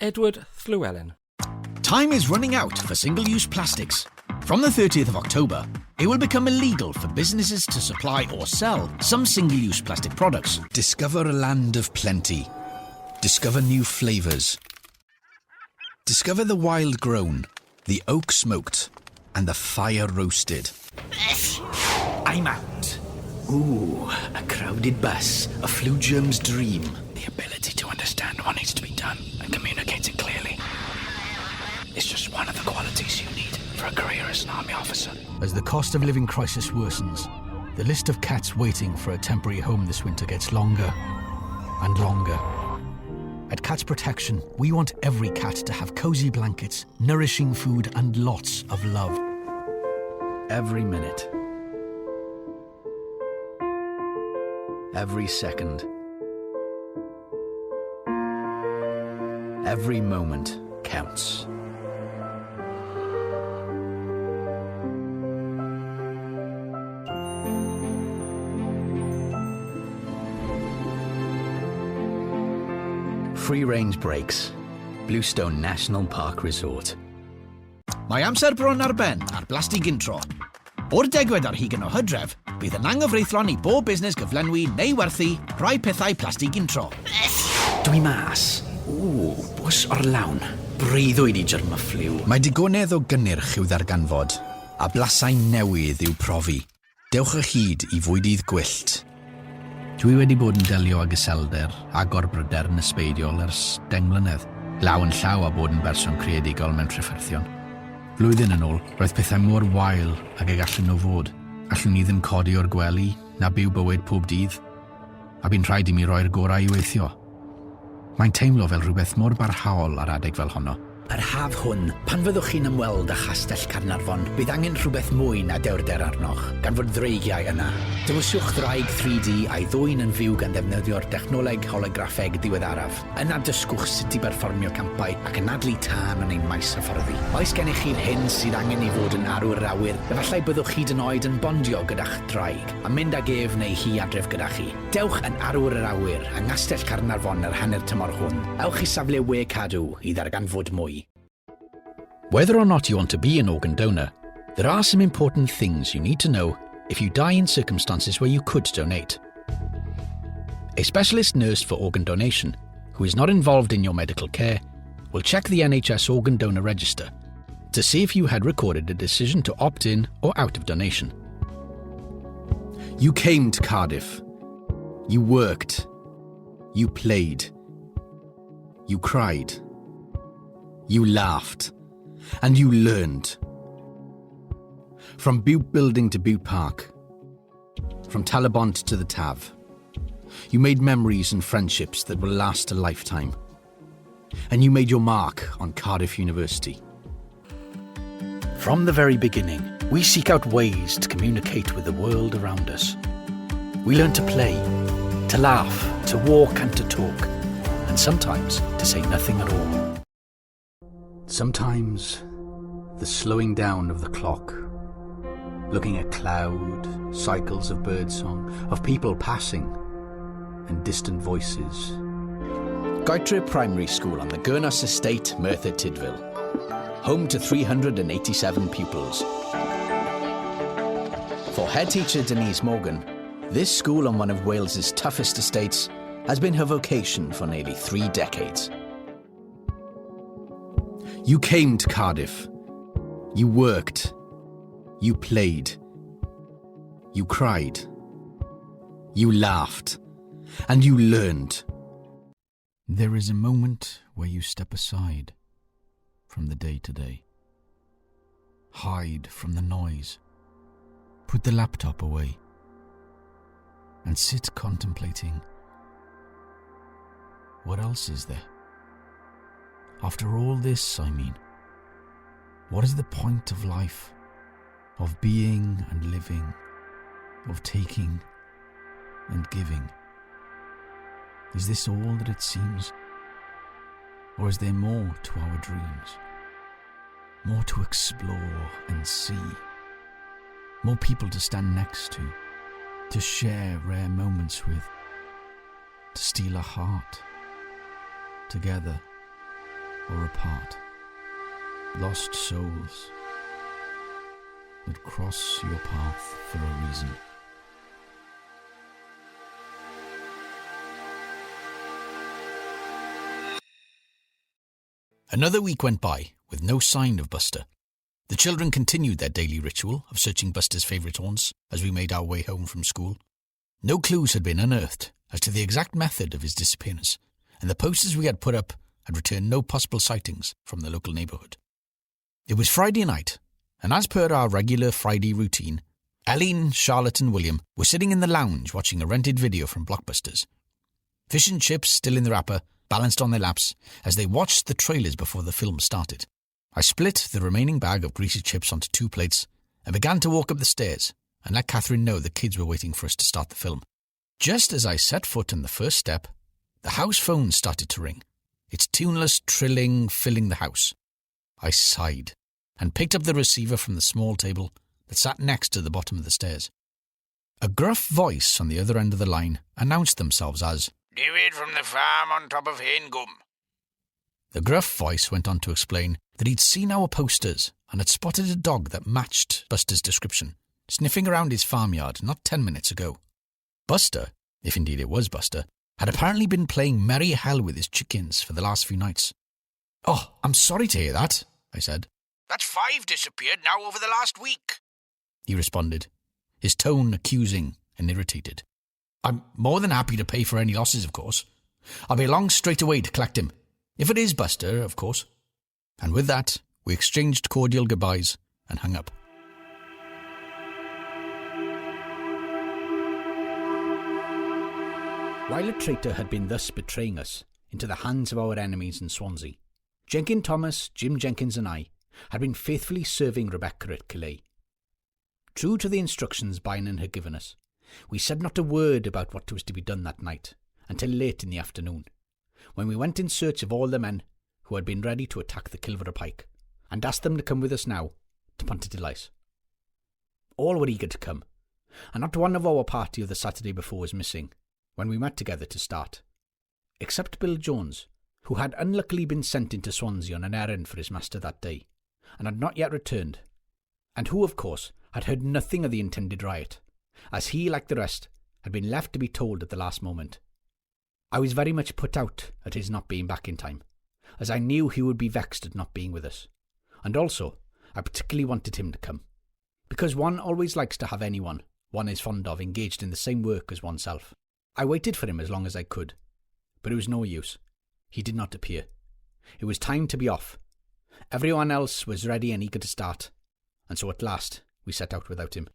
Edward Llewelyn. Time is running out for single-use plastics. From the 30th of October, it will become illegal for businesses to supply or sell some single-use plastic products. Discover a land of plenty. Discover new flavours. Discover the wild grown, the oak smoked, and the fire roasted. I'm out. Ooh, a crowded bus, a flu germ's dream. The ability to understand what needs to be done and communicating clearly. It's just one of the qualities you need for a career as an army officer. As the cost of living crisis worsens, the list of cats waiting for a temporary home this winter gets longer and longer. At Cats Protection, we want every cat to have cozy blankets, nourishing food, and lots of love. Every minute. Every second. Every moment counts. Free-range breaks. Bluestone National Park Resort. Mae amser bron ar ben ar blastig intro. O'r 10 ar 20 o Hydref, bydd yn anghyfreithlon I bob busnes gyflenwi neu werthu rhai pethau plastig intro. Dwi mas. Bws o'r lawn. Breuddwyd I germa ffliw. Mae digonedd o gynnyrch i'w ddarganfod, a blasau newydd i'w profi. Dewch y hyd I fwydydd gwyllt. Dwi wedi bod yn delio ag iselder a gorbryder ysbeidiol ers 10 mlynedd. Law yn llaw a bod yn berson creadigol mewn trafferthion. Flwyddyn yn ôl, roedd pethau mor wael ag ei gallen nhw fod. Allwn ni ddim codi o'r gwely, na byw bywyd pob dydd, a bu'n rhaid I mi roi'r gorau I weithio. Mae'n teimlo fel rhywbeth mor barhaol ar adeg fel honno. Yr haf hwn, pan fyddwch chi'n ymweld â chastell Carnarfon, bydd angen rhywbeth mwy na dewrder arnoch, gan fod ddreigiau yna. Dewiswch ddraig 3D a'i ddwyn yn fyw gan ddefnyddio'r dechnoleg holograffeg diweddaraf. Yna dysgwch sut I berfformio campau ac yn adlu tân yn ein maes hyfforddi. Oes gennych chi'r hyn sydd angen I fod yn arwyr awyr, efallai byddwch hyd yn oed yn bondio gyda'ch draig, a mynd ag ef neu hi adref gyda chi. Dewch yn arwyr yr awyr a ngastell Carnarfon yr hanner tymor hwn. Ewch I safle we cadw I ddarganfod mwy. Whether or not you want to be an organ donor, there are some important things you need to know if you die in circumstances where you could donate. A specialist nurse for organ donation, who is not involved in your medical care, will check the NHS organ donor register to see if you had recorded a decision to opt in or out of donation. You came to Cardiff. You worked. You played. You cried. You laughed. And you learned. From Butte Building to Butte Park. From Talabont to the Tav. You made memories and friendships that will last a lifetime. And you made your mark on Cardiff University. From the very beginning, we seek out ways to communicate with the world around us. We learn to play, to laugh, to walk and to talk, and sometimes to say nothing at all. Sometimes, the slowing down of the clock, looking at cloud, cycles of birdsong, of people passing, and distant voices. Goitre Primary School on the Gurnos Estate, Merthyr Tydfil, home to 387 pupils. For head teacher Denise Morgan, this school on one of Wales's toughest estates has been her vocation for nearly 3 decades. You came to Cardiff. You worked. You played. You cried. You laughed. And you learned. There is a moment where you step aside from the day-to-day. Hide from the noise. Put the laptop away. And sit contemplating. What else is there? After all this, I mean, what is the point of life, of being and living, of taking and giving? Is this all that it seems? Or is there more to our dreams? More to explore and see? More people to stand next to share rare moments with, to steal a heart together apart. Lost souls that cross your path for a reason. Another week went by with no sign of Buster. The children continued their daily ritual of searching Buster's favourite haunts as we made our way home from school. No clues had been unearthed as to the exact method of his disappearance, and the posters we had put up had returned no possible sightings from the local neighbourhood. It was Friday night, and as per our regular Friday routine, Eileen, Charlotte and William were sitting in the lounge watching a rented video from Blockbusters. Fish and chips, still in the wrapper, balanced on their laps as they watched the trailers before the film started. I split the remaining bag of greasy chips onto 2 plates and began to walk up the stairs and let Catherine know the kids were waiting for us to start the film. Just as I set foot on the first step, the house phone started to ring, its tuneless trilling filling the house. I sighed and picked up the receiver from the small table that sat next to the bottom of the stairs. A gruff voice on the other end of the line announced themselves as David from the farm on top of Haingum. The gruff voice went on to explain that he'd seen our posters and had spotted a dog that matched Buster's description, sniffing around his farmyard not 10 minutes ago. Buster, if indeed it was Buster, had apparently been playing merry hell with his chickens for the last few nights. "Oh, I'm sorry to hear that," I said. "That's 5 disappeared now over the last week," he responded, his tone accusing and irritated. "I'm more than happy to pay for any losses, of course. I'll be along straight away to collect him. If it is Buster, of course." And with that, we exchanged cordial goodbyes and hung up. While a traitor had been thus betraying us into the hands of our enemies in Swansea, Jenkin Thomas, Jim Jenkins and I had been faithfully serving Rebecca at Calais. True to the instructions Bynon had given us, we said not a word about what was to be done that night until late in the afternoon, when we went in search of all the men who had been ready to attack the Kilvera Pike, and asked them to come with us now to Pontarddulais. All were eager to come, and not one of our party of the Saturday before was missing when we met together to start, except Bill Jones, who had unluckily been sent into Swansea on an errand for his master that day, and had not yet returned, and who, of course, had heard nothing of the intended riot, as he, like the rest, had been left to be told at the last moment. I was very much put out at his not being back in time, as I knew he would be vexed at not being with us, and also I particularly wanted him to come, because one always likes to have anyone one is fond of engaged in the same work as oneself. I waited for him as long as I could, but it was no use. He did not appear. It was time to be off. Everyone else was ready and eager to start, and so at last we set out without him.